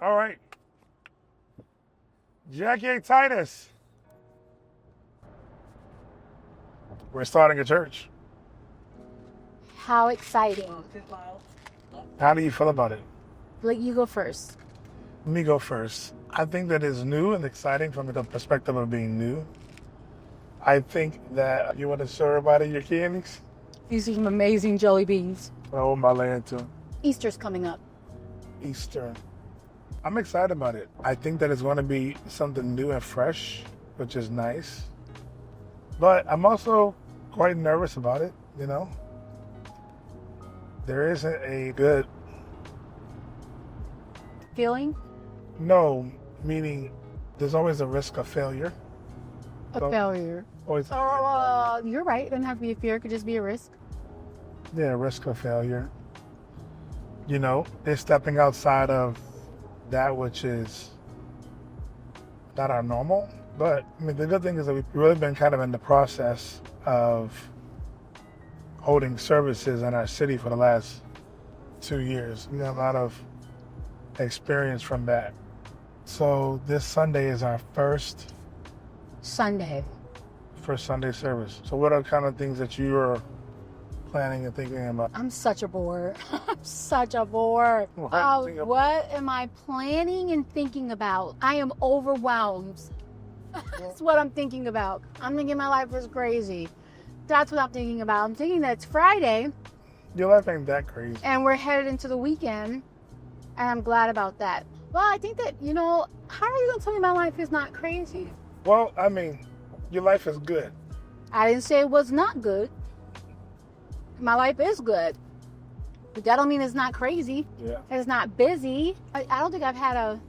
All right. Jackie Titus. We're starting a church. How exciting. How do you feel about it? Like, you go first. Let me go first. I think that is new and exciting from the perspective of being new. I think that you want to show everybody your candies. These are some amazing jelly beans. Oh, my land too. Easter's coming up. Easter. I'm excited about it. I think that it's going to be something new and fresh, which is nice. But I'm also quite nervous about it, you know? There isn't a good... Feeling? No, meaning there's always a risk of failure. A failure. Always, You're right. It doesn't have to be a fear. It could just be a risk. yeah, risk of failure. You know, they're stepping outside of that which is not our normal. But I mean, the good thing is that we've really been kind of in the process of holding services in our city for the last 2 years. We have a lot of experience from that. So this Sunday is our first Sunday. Sunday service. So what are kind of things that you are planning and thinking about? I'm such a bore. I'm such a bore. What? What am I planning and thinking about? I am overwhelmed. That's what I'm thinking about. I'm thinking my life is crazy. That's what I'm thinking about. I'm thinking that it's Friday Your life ain't that crazy. and we're headed into the weekend, and I'm glad about that. Well, I think that, how are you going to tell me my life is not crazy? Well, I mean, your life is good. I didn't say it was not good. My life is good. But that don't mean it's not crazy. Yeah. It's not busy. I don't think I've had a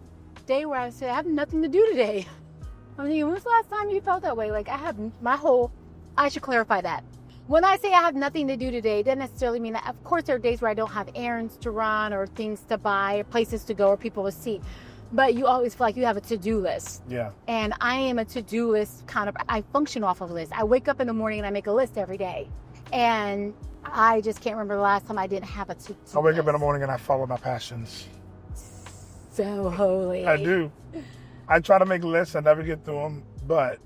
day where I said I have nothing to do today. I'm thinking, when's the last time you felt that way? Like, I should clarify that. When I say I have nothing to do today, it doesn't necessarily mean that. Of course, there are days where I don't have errands to run or things to buy or places to go or people to see. But you always feel like you have a to-do list. Yeah. And I am a to-do list I function off of a list. I wake up in the morning and I make a list every day. And I just can't remember the last time I didn't have a to-do list. I wake up in the morning and I follow my passions. So holy. I do. I try to make lists. I never get through them. But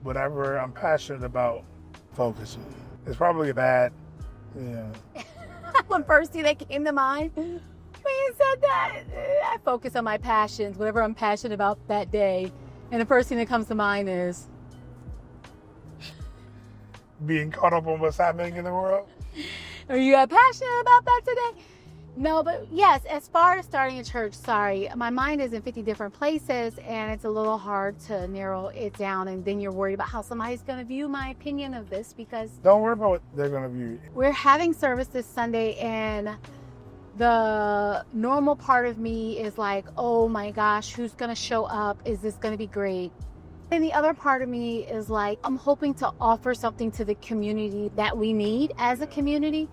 whatever I'm passionate about, focusing. It's probably bad. Yeah. The first thing that came to mind when you said that, I focus on my passions, whatever I'm passionate about that day. And the first thing that comes to mind is, Being caught up on what's happening in the world. are you passionate about that today? No, but yes, as far as starting a church, sorry, my mind is in 50 different places and it's a little hard to narrow it down. And then you're worried about how somebody's going to view my opinion of this because Don't worry about what they're going to view. we're having service this Sunday and the normal part of me is like, oh my gosh, who's going to show up? Is this going to be great? And the other part of me is like, I'm hoping to offer something to the community that we need as a community.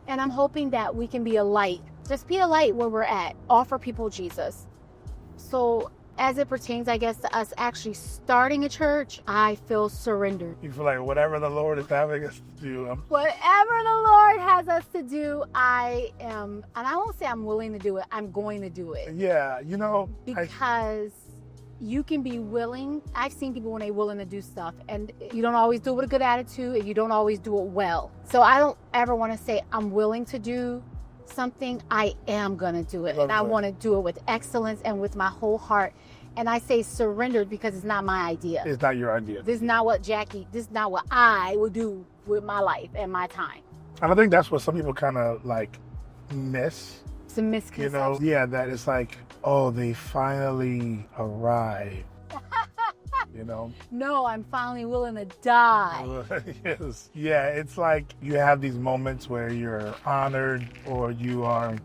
And I'm hoping that we can be a light. Just be a light where we're at. Offer people Jesus. So as it pertains, I guess, to us actually starting a church, I feel surrendered. You feel like whatever the Lord is having us to do, Whatever the Lord has us to do, I am, and I won't say I'm willing to do it, I'm going to do it. yeah, Because you can be willing. I've seen people when they're willing to do stuff and you don't always do it with a good attitude and you don't always do it well. So I don't ever want to say I'm willing to do something. I am going to do it. And I want to do it with excellence and with my whole heart. And I say surrendered because it's not my idea. it's not your idea. This is not what I would do with my life and my time. And I think that's what some people kind of like miss. It's a misconception. Yeah, that it's like, oh, they finally arrived. No, I'm finally willing to die. Yes. Yeah, it's like you have these moments where you're honored or you are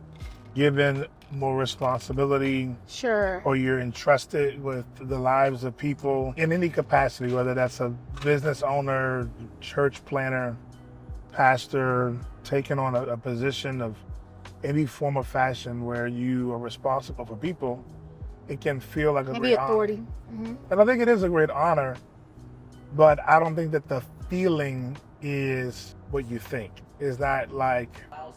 given more responsibility. Sure. Or you're entrusted with the lives of people in any capacity, whether that's a business owner, church planner, pastor, taking on a position of any form of fashion where you are responsible for people. It can feel like a Maybe great authority. honor. Mm-hmm. And I think it is a great honor, but I don't think that the feeling is what you think. Is that like...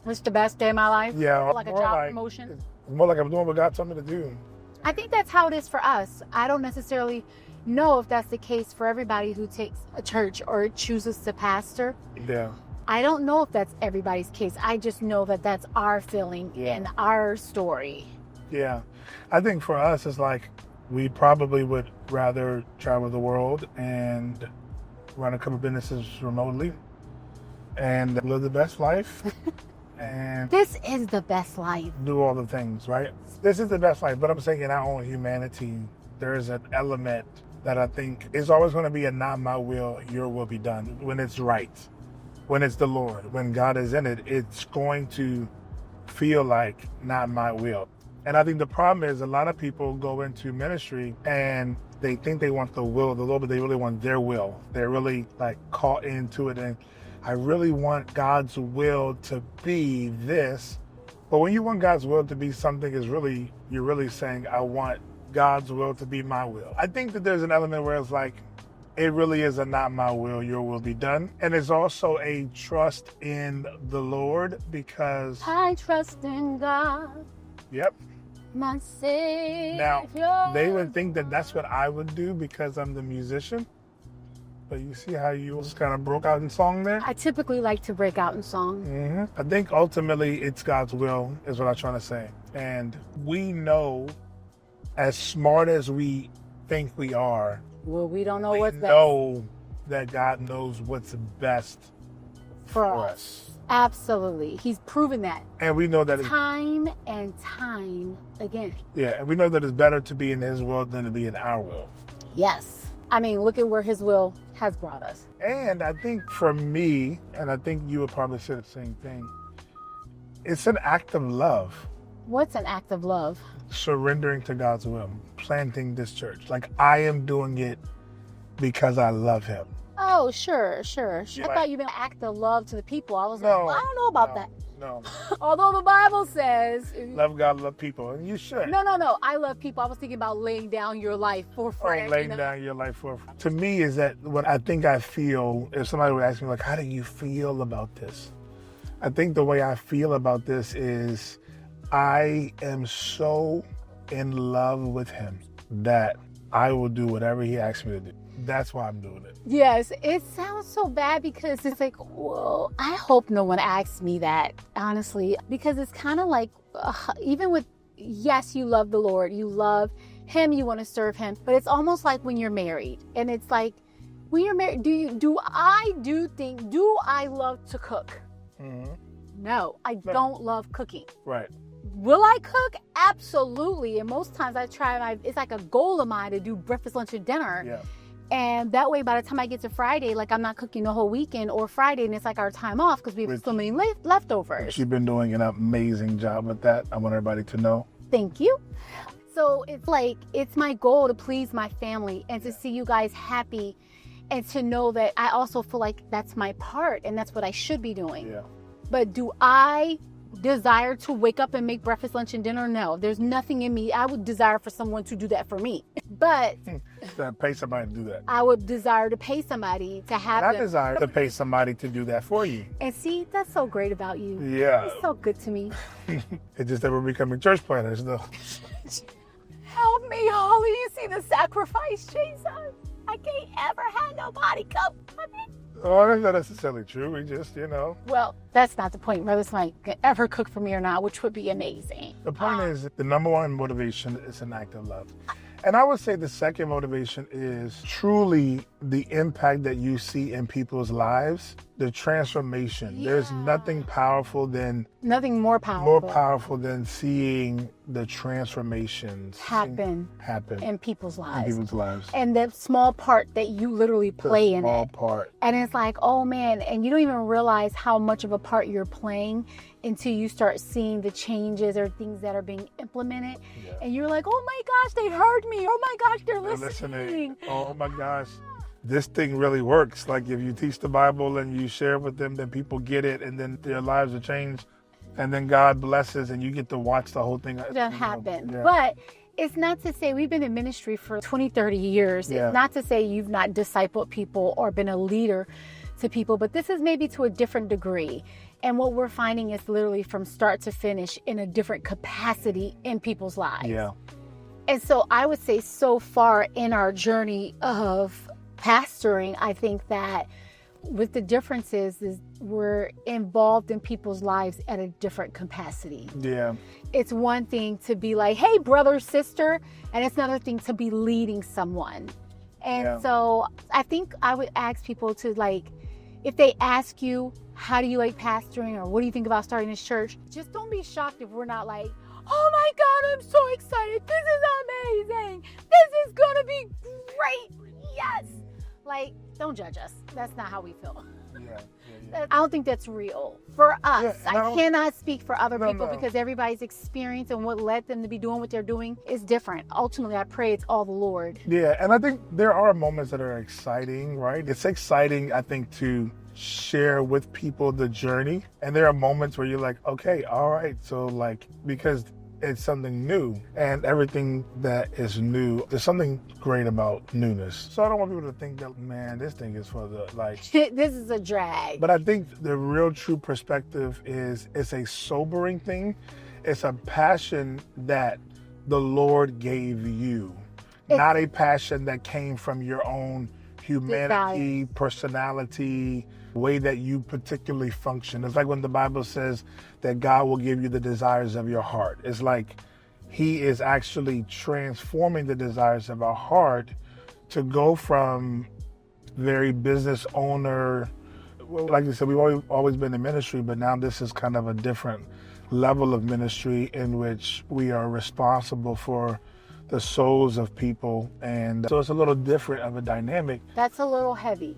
It's the best day of my life. Yeah. Like a more job like- promotion. It's more like I'm doing what God told me to do. I think that's how it is for us. I don't necessarily know if that's the case for everybody who takes a church or chooses to pastor. Yeah. I don't know if that's everybody's case. I just know that that's our feeling and our story. Yeah. I think for us, it's like we probably would rather travel the world and run a couple businesses remotely and live the best life and This is the best life. do all the things, right? This is the best life. But I'm saying in our own humanity, there is an element that I think is always going to be a not my will, your will be done when it's right. When it's the Lord, when God is in it, it's going to feel like not my will. And I think the problem is a lot of people go into ministry and they think they want the will of the Lord, but they really want their will. They're really like caught into it. And I really want God's will to be this. But when you want God's will to be something, you're really saying, I want God's will to be my will. I think that there's an element where it's like, it really is a not my will, your will be done. And it's also a trust in the Lord because... I trust in God, Yep. my Savior. Now, they would think that that's what I would do because I'm the musician. But you see how you just kind of broke out in song there? I typically like to break out in song. Mm-hmm. I think ultimately it's God's will is what I'm trying to say. And we know, as smart as we think we are, Well, we don't know we what's best know that God knows what's best for for us. us. Absolutely. He's proven that And we know that it's, time and time again. yeah, and we know that it's better to be in his will than to be in our will. Yes. I mean, look at where his will has brought us. And I think for me, and I think you would probably say the same thing, it's an act of love, What's an act of love? surrendering to God's will, planting this church. Like I am doing it because I love him. Oh, sure. Yeah. I thought you meant act of love to the people. I was No, like, well, I don't know about that. No. Although the Bible says, Love God, love people. And you should. no. I love people. I was thinking about laying down your life for Or friends. laying down your life for. To me, is that what I think I feel, if somebody would ask me, like, how do you feel about this? I think the way I feel about this is I am so in love with him that I will do whatever he asks me to do. That's why I'm doing it. Yes, it sounds so bad because it's like, well, I hope no one asks me that, honestly, because it's kind of like, even with, yes, you love the Lord, you love him, you want to serve him, but it's almost like when you're married, and it's like, when you're married, do I love to cook? Mm-hmm. No, I don't love cooking. Right. Will I cook? Absolutely. And most times I try it's like a goal of mine to do breakfast, lunch, and dinner. Yeah. And that way, by the time I get to Friday, like I'm not cooking the whole weekend or Friday, and it's like our time off because we have so many leftovers. She's been doing an amazing job with that. I want everybody to know. Thank you. So it's like, it's my goal to please my family and to see you guys happy and to know that I also feel like that's my part and that's what I should be doing. Yeah. But do I desire to wake up and make breakfast, lunch, and dinner? No, there's nothing in me. I would desire for someone to do that for me. But To pay somebody to do that. I would desire to pay somebody to have And I them. desire to pay somebody to do that for you. And see, that's so great about you. Yeah. It's so good to me. It's just that we're becoming church planners, though. Help me, Holly. You see the sacrifice, Jesus. I can't ever have nobody come for me. Oh, that's not necessarily true. We just, Well, that's not the point, whether somebody can ever cook for me or not, which would be amazing. The point is that the number one motivation is an act of love. And I would say the second motivation is truly the impact that you see in people's lives, the transformation. Yeah. There's nothing powerful than Nothing more powerful. than seeing the transformations happen happen in people's in lives. people's lives. And the small part that you literally play The in small it. part. And it's like, oh man, and you don't even realize how much of a part you're playing until you start seeing the changes or things that are being implemented. Yeah. And you're like, oh my gosh, they heard me. Oh my gosh, they're They're listening. Oh my gosh. This thing really works. Like if you teach the Bible and you share with them, then people get it and then their lives are changed. And then God blesses and you get to watch the whole thing That happen. Yeah. But it's not to say we've been in ministry for 20, 30 years. Yeah. It's not to say you've not discipled people or been a leader to people, but this is maybe to a different degree. And what we're finding is literally from start to finish in a different capacity in people's lives. Yeah. And so I would say so far in our journey of pastoring, I think that with the differences is we're involved in people's lives at a different capacity. Yeah. It's one thing to be like, hey, brother, sister, and it's another thing to be leading someone. And so I think I would ask people to, like, if they ask you, how do you like pastoring, or what do you think about starting this church? Just don't be shocked if we're not like, oh my God, I'm so excited. This is amazing. This is going to be great. Yes. Like, don't judge us. That's not how we feel. I don't think that's real for us. I cannot speak for other people because everybody's experience and what led them to be doing what they're doing is different. Ultimately, I pray it's all the Lord. Yeah, and I think there are moments that are exciting, right? It's exciting, I think, to share with people the journey. And there are moments where you're like, okay, all right. So, like, because it's something new, and everything that is new, there's something great about newness. So I don't want people to think that, man, this thing is for the, like, this is a drag. But I think the real true perspective is it's a sobering thing. It's a passion that the Lord gave you, not a passion that came from your own humanity, personality, way that you particularly function. It's like when the Bible says that God will give you the desires of your heart. It's like he is actually transforming the desires of our heart to go from very business owner, like you said, we've always been in ministry, but now this is kind of a different level of ministry in which we are responsible for the souls of people. And so it's a little different of a dynamic. That's a little heavy.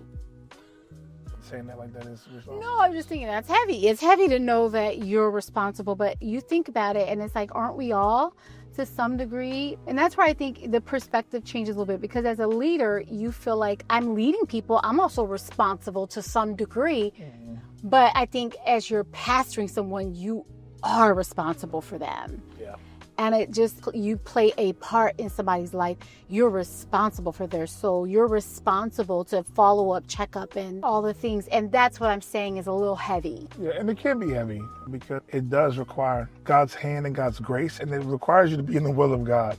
Saying that like that is responsible. No, I'm just thinking that's heavy. It's heavy to know that you're responsible, but you think about it and it's like, aren't we all to some degree? And that's where I think the perspective changes a little bit, because as a leader, you feel like I'm leading people. I'm also responsible to some degree. Mm-hmm. But I think as you're pastoring someone, you are responsible for them. Yeah. And it just, you play a part in somebody's life. You're responsible for their soul. You're responsible to follow up, check up, and all the things. And that's what I'm saying is a little heavy. Yeah, and it can be heavy because it does require God's hand and God's grace, and it requires you to be in the will of God.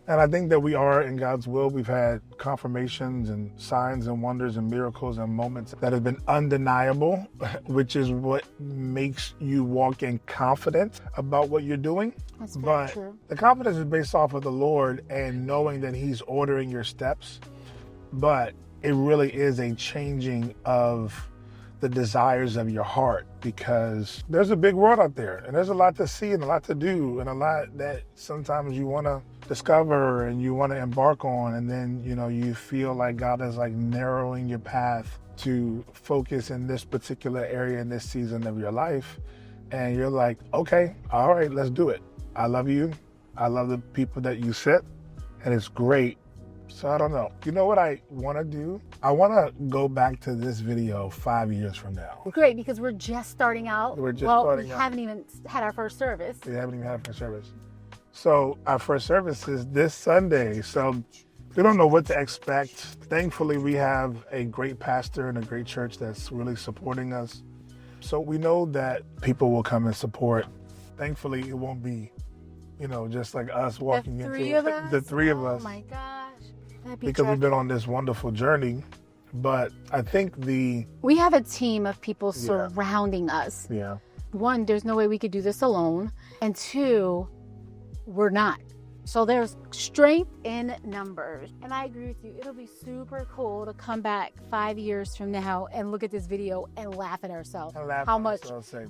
And I think that we are in God's will. We've had confirmations and signs and wonders and miracles and moments that have been undeniable, which is what makes you walk in confidence about what you're doing. That's very true. The confidence is based off of the Lord and knowing that he's ordering your steps. But it really is a changing of the desires of your heart, because there's a big world out there and there's a lot to see and a lot to do and a lot that sometimes you want to discover and you want to embark on, and then you feel like God is like narrowing your path to focus in this particular area in this season of your life, and you're like, okay, all right, let's do it. I love you. I love the people that you set, and it's great. So I don't know. You know what I want to do? I want to go back to this video 5 years from now. Great, because we're just starting out. We're just starting out. We haven't even had our first service. We haven't even had our first service. So our first service is this Sunday. So we don't know what to expect. Thankfully, we have a great pastor and a great church that's really supporting us. So we know that people will come and support. Thankfully, it won't be, just like us walking into the three of us. Oh my gosh. Because we've been on this wonderful journey. But I think we have a team of people surrounding us. Yeah. One, there's no way we could do this alone. And two, we're not. So there's strength in numbers. And I agree with you. It'll be super cool to come back 5 years from now and look at this video and laugh at ourselves. How much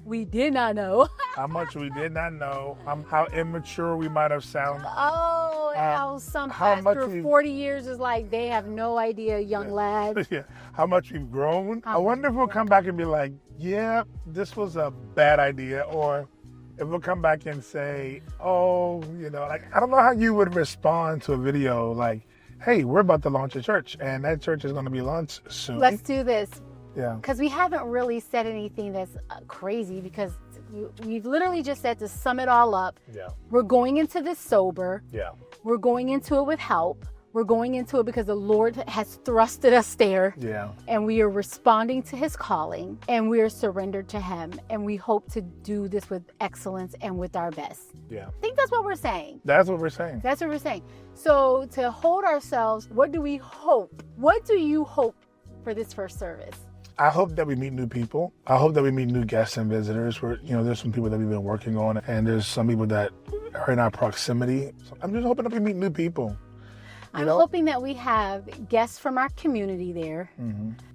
we did not know. How much we did not know. How immature we might have sounded. Oh, how some pastor 40 years is like, they have no idea, young lad. Yeah. How much we've grown. I wonder if we'll come back and be like, yeah, this was a bad idea. Or if we'll come back and say, oh, I don't know how you would respond to a video like, hey, we're about to launch a church and that church is going to be launched soon. Let's do this. Yeah. Because we haven't really said anything that's crazy, because we've literally just said, to sum it all up, we're going into this sober. Yeah. We're going into it with help. We're going into it because the Lord has thrusted us there. Yeah. And we are responding to his calling, and we are surrendered to him. And we hope to do this with excellence and with our best. Yeah. I think that's what we're saying. That's what we're saying. That's what we're saying. So to hold ourselves, what do we hope? What do you hope for this first service? I hope that we meet new people. I hope that we meet new guests and visitors. There's some people that we've been working on, and there's some people that are in our proximity. So I'm just hoping that we meet new people. I'm hoping that we have guests from our community there,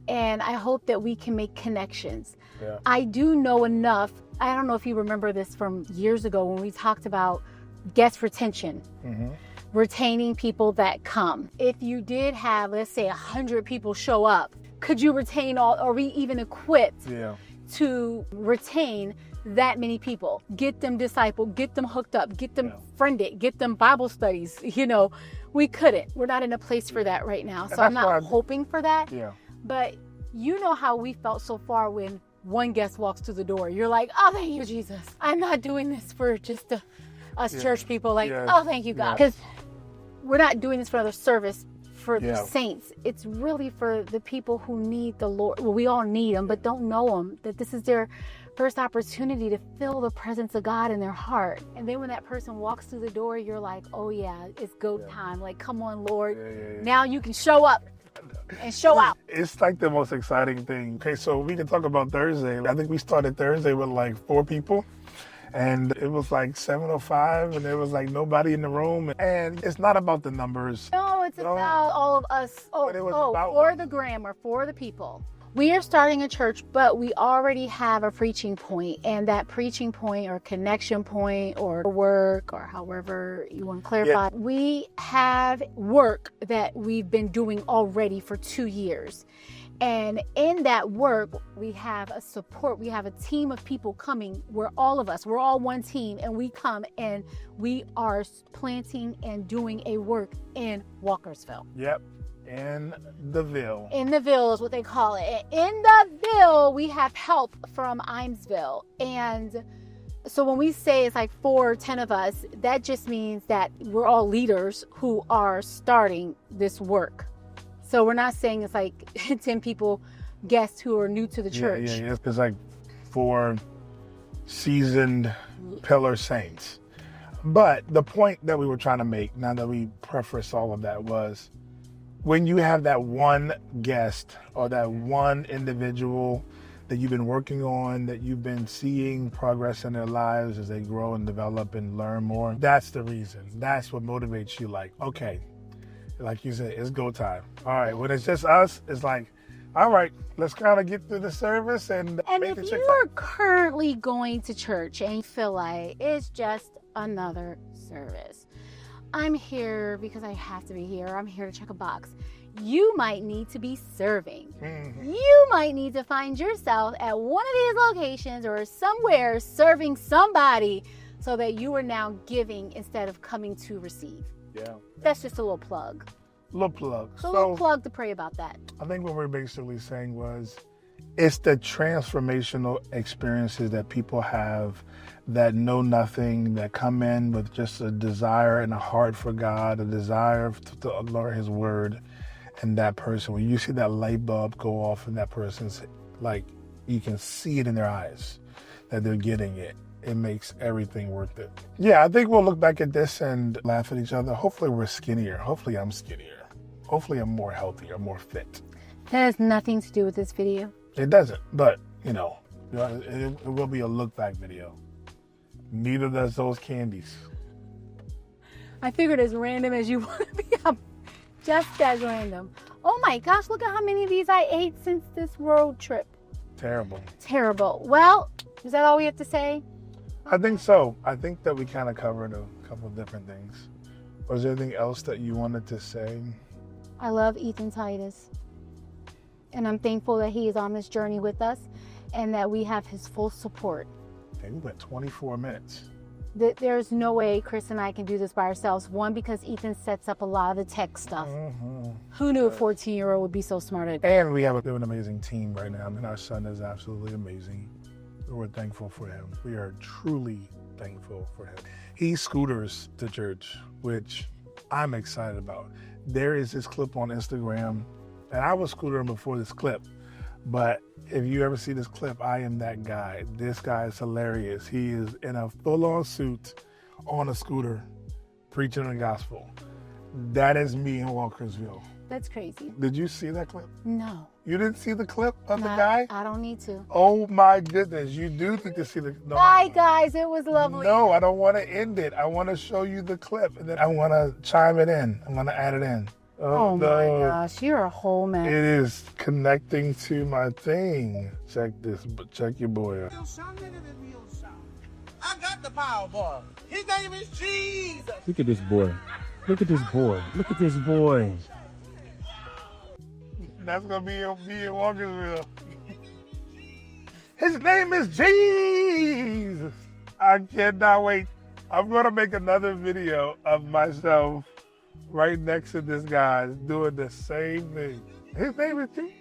and I hope that we can make connections. Yeah. I do know enough. I don't know if you remember this from years ago when we talked about guest retention, retaining people that come. If you did have, let's say, 100 people show up, could you retain all, or we even equipped to retain that many people? Get them discipled, get them hooked up, get them friended, get them Bible studies. We couldn't. We're not in a place for that right now. So I'm not hoping for that. Yeah. But you know how we felt so far when one guest walks through the door. You're like, oh, thank you, Jesus. I'm not doing this for just us church people. Oh, thank you, God. Because we're not doing this for another service for the saints. It's really for the people who need the Lord. Well, we all need him, but don't know him. That this is their first opportunity to feel the presence of God in their heart. And then when that person walks through the door, you're like, oh yeah, it's go time. Like, come on, Lord. Now you can show up and show out. It's like the most exciting thing. Okay, so we can talk about Thursday. I think we started Thursday with like 4 people. And it was like 7:05, and there was like nobody in the room. And it's not about the numbers. No, it's about all of us. For the grammar, for the people. We are starting a church, but we already have a preaching point, and that preaching point or connection point or work or however you want to clarify, we have work that we've been doing already for 2 years. And in that work, we have a support. We have a team of people coming. We're all one team, and we come and we are planting and doing a work in Walkersville. Yep. In the Ville. In the Ville is what they call it. In the Ville, we have help from Imesville. And so when we say it's like 4 or 10 of us, that just means that we're all leaders who are starting this work. So we're not saying it's like 10 people, guests who are new to the church. Yeah. It's like 4 seasoned pillar saints. But the point that we were trying to make, now that we preface all of that, was when you have that one guest or that one individual that you've been working on, that you've been seeing progress in their lives as they grow and develop and learn more, that's the reason. That's what motivates you. Like, okay, like you said, it's go time. All right, when it's just us, it's like, all right, let's kind of get through the service and make the if church. You are currently going to church and you feel like it's just another service, I'm here because I have to be here. I'm here to check a box. You might need to be serving. You might need to find yourself at one of these locations or somewhere serving somebody so that you are now giving instead of coming to receive. Yeah. That's just a little plug. Little plug. So a little plug to pray about that. I think what we're basically saying was it's the transformational experiences that people have that know nothing, that come in with just a desire and a heart for God, a desire to learn his word. And that person, when you see that light bulb go off in that person's, like, you can see it in their eyes that they're getting it. It makes everything worth it. Yeah, I think we'll look back at this and laugh at each other. Hopefully we're skinnier. Hopefully I'm skinnier. Hopefully I'm more healthy or more fit. That has nothing to do with this video. It doesn't, but, it will be a look back video. Neither does those candies. I figured as random as you want to be, I'm just as random. Oh my gosh, look at how many of these I ate since this road trip. Terrible. Well, is that all we have to say? I think so. I think that we kind of covered a couple of different things. Was there anything else that you wanted to say? I love Ethan Titus. And I'm thankful that he is on this journey with us and that we have his full support. Okay, we went 24 minutes. There's no way Chris and I can do this by ourselves. One, because Ethan sets up a lot of the tech stuff. Who knew a 14-year-old would be so smart? And we have an amazing team right now. I mean, our son is absolutely amazing. We're thankful for him. We are truly thankful for him. He scooters to church, which I'm excited about. There is this clip on Instagram, and I was scootering before this clip, but if you ever see this clip, I am that guy. This guy is hilarious. He is in a full-on suit on a scooter preaching the gospel. That is me in Walkersville. That's crazy. Did you see that clip? No. You didn't see the clip of the Not- guy? I don't need to. Oh my goodness, you do need to see the no, Bye, guys. It was lovely. No, I don't want to end it. I want to show you the clip, and then I want to chime it in. I want to add it in. Oh my gosh, you're a whole man. It is connecting to my thing. Check this, check your boy out. I got the power boy. His name is Jesus. Look at this boy. Look at this boy. Look at this boy. That's gonna be me in Walkersville. His name is Jesus. I cannot wait. I'm gonna make another video of myself right next to this guy doing the same thing. His name is Jesus.